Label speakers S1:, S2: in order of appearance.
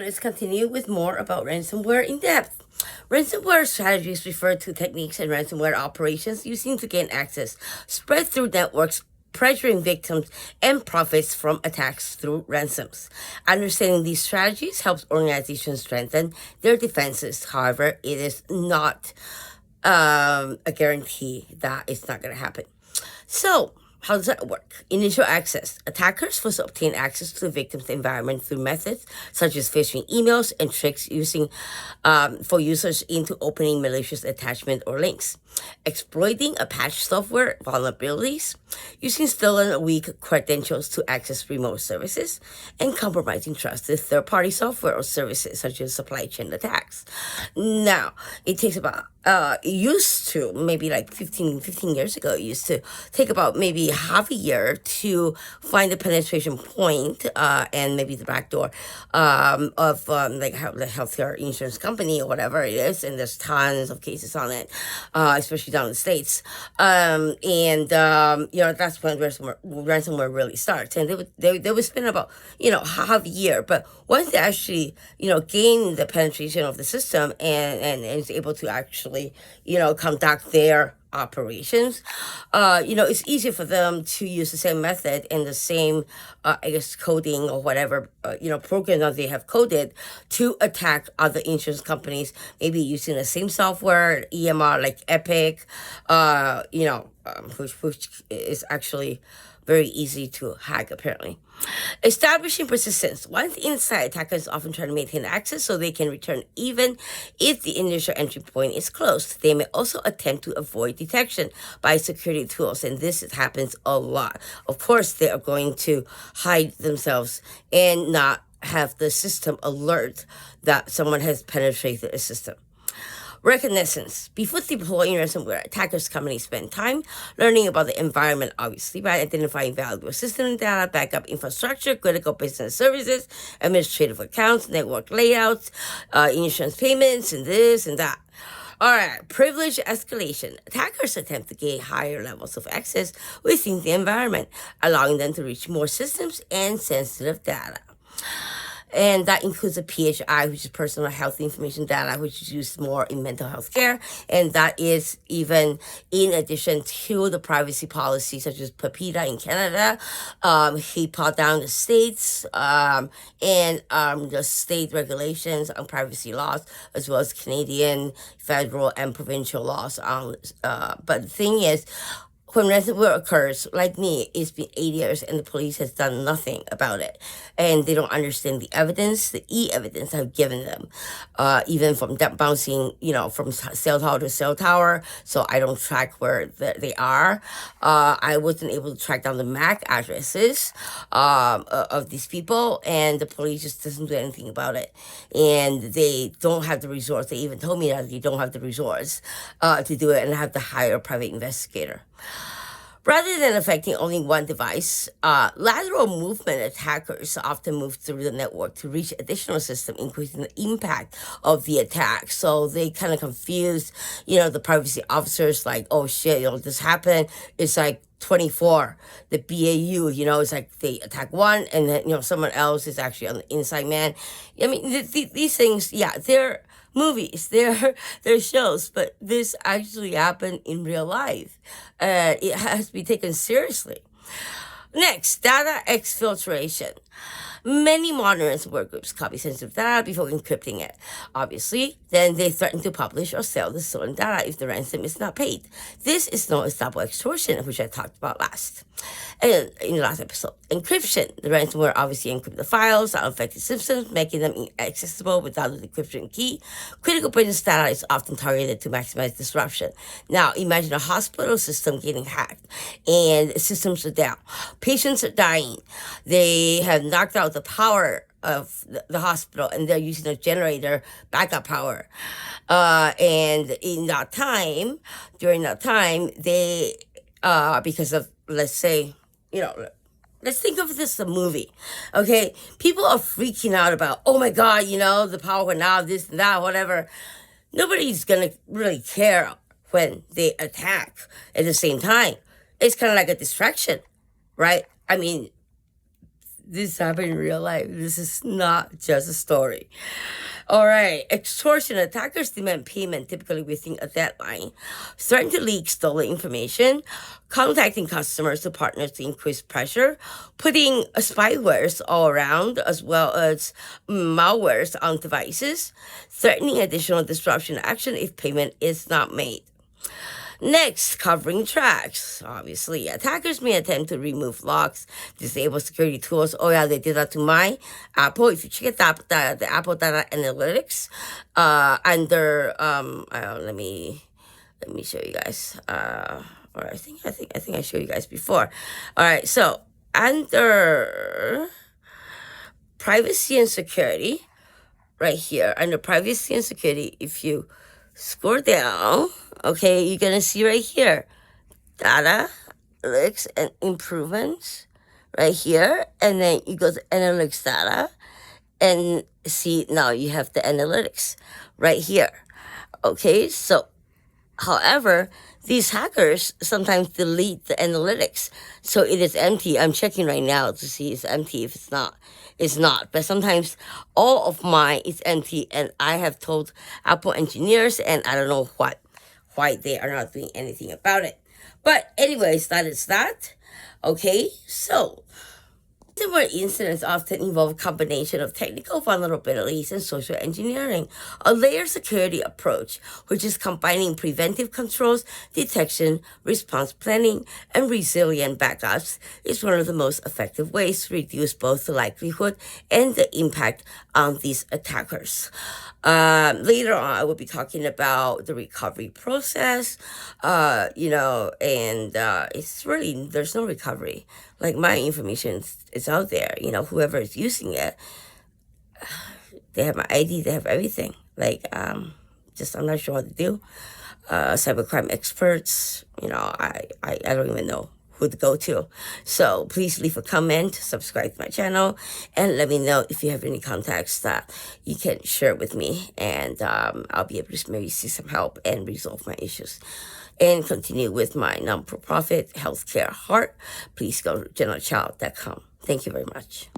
S1: let's continue with more about ransomware in depth. Ransomware strategies refer to techniques and ransomware operations using to gain access, spread through networks, pressuring victims and profits from attacks through ransoms. Understanding these strategies helps organizations strengthen their defenses. However, it is not a guarantee that it's not going to happen. So, how does that work? Initial access. Attackers first obtain access to the victim's environment through methods such as phishing emails and tricks using for users into opening malicious attachment or links. Exploiting unpatched software vulnerabilities, using stolen or weak credentials to access remote services, and compromising trusted third-party software or services such as supply chain attacks. Now, it takes about, it used to, maybe like 15 years ago, it used to take about maybe half a year to find the penetration point and maybe the backdoor of like the healthcare insurance company or whatever it is, and there's tons of cases on it, especially down in the States. And that's when ransomware really starts. And they would spend about, half a year. But once they actually, gain the penetration of the system and is able to actually, conduct their operations, it's easier for them to use the same method and the same, coding or whatever, program that they have coded to attack other insurance companies, maybe using the same software, EMR like Epic, which is actually very easy to hack, apparently. Establishing persistence. Once inside, attackers often try to maintain access so they can return even if the initial entry point is closed. They may also attempt to avoid detection by security tools, and this happens a lot. Of course, they are going to hide themselves and not have the system alert that someone has penetrated a system. Reconnaissance. Before deploying ransomware, attackers commonly spend time learning about the environment, obviously, by identifying valuable system data, backup infrastructure, critical business services, administrative accounts, network layouts, insurance payments, and this and that. All right, privilege escalation. Attackers attempt to gain higher levels of access within the environment, allowing them to reach more systems and sensitive data. And that includes a PHI, which is personal health information data, which is used more in mental health care. And that is even in addition to the privacy policy, such as PIPEDA in Canada, HIPAA down the States, and the state regulations on privacy laws, as well as Canadian, federal, and provincial laws. But the thing is, when ransomware occurs, like me, it's been 8 years and the police has done nothing about it. And they don't understand the evidence, the e-evidence I've given them, even from bouncing, from cell tower to cell tower, so I don't track where they are. I wasn't able to track down the MAC addresses of these people, and the police just doesn't do anything about it. And they don't have the resource. They even told me that they don't have the resource to do it, and I have to hire a private investigator. Rather than affecting only one device, lateral movement attackers often move through the network to reach additional systems, increasing the impact of the attack. So they kind of confuse, the privacy officers, like, oh shit, this happened. It's like 24, the BAU, it's like they attack one and then, someone else is actually on the inside man. I mean, these things, they're movies, they're shows, but this actually happened in real life. It has to be taken seriously. Next, data exfiltration. Many modern ransomware groups copy sensitive data before encrypting it. Obviously, then they threaten to publish or sell the stolen data if the ransom is not paid. This is known as double extortion, which I talked about in the last episode. Encryption. The ransomware obviously encrypt the files on affected systems, making them inaccessible without the decryption key. Critical business data is often targeted to maximize disruption. Now, imagine a hospital system getting hacked and systems are down. Patients are dying. They have knocked out the power of the hospital and they're using a generator backup power. And during that time, they, because of, let's say, let's think of this as a movie, okay? People are freaking out about, oh my God, the power went out, this and that, whatever. Nobody's gonna really care when they attack at the same time. It's kind of like a distraction, right? I mean, This happened in real life. This is not just a story. All right, extortion. Attackers demand payment typically within a deadline, starting to leak stolen information, contacting customers or partners to increase pressure, putting spywares all around as well as malwares on devices, threatening additional disruption action if payment is not made. Next, covering tracks. Obviously, attackers may attempt to remove locks, disable security tools. Oh yeah, they did that to my Apple. If you check it out, the Apple Data Analytics, under let me show you guys. Or I think I showed you guys before. All right, so under privacy and security, right here under privacy and security, if you scroll down, okay, you're gonna see right here data analytics and improvements right here, and then you go to analytics data and see now you have the analytics right here. Okay, so however, these hackers sometimes delete the analytics, so it is empty. I'm checking right now to see it's empty. If it's not, it's not. But sometimes all of mine is empty, and I have told Apple engineers, and I don't know why they are not doing anything about it. But anyways, that is that. Okay, so ransomware incidents often involve a combination of technical vulnerabilities and social engineering. A layered security approach, which is combining preventive controls, detection, response planning, and resilient backups, is one of the most effective ways to reduce both the likelihood and the impact on these attackers. Later on, I will be talking about the recovery process, and it's really, there's no recovery. Like my information is out there, whoever is using it, they have my ID, they have everything. Like, I'm not sure what to do. Cybercrime experts, I don't even know who to go to. So please leave a comment, subscribe to my channel, and let me know if you have any contacts that you can share with me, and I'll be able to maybe see some help and resolve my issues and continue with my non-profit healthcare heart. Please go to jennachou.com. Thank you very much.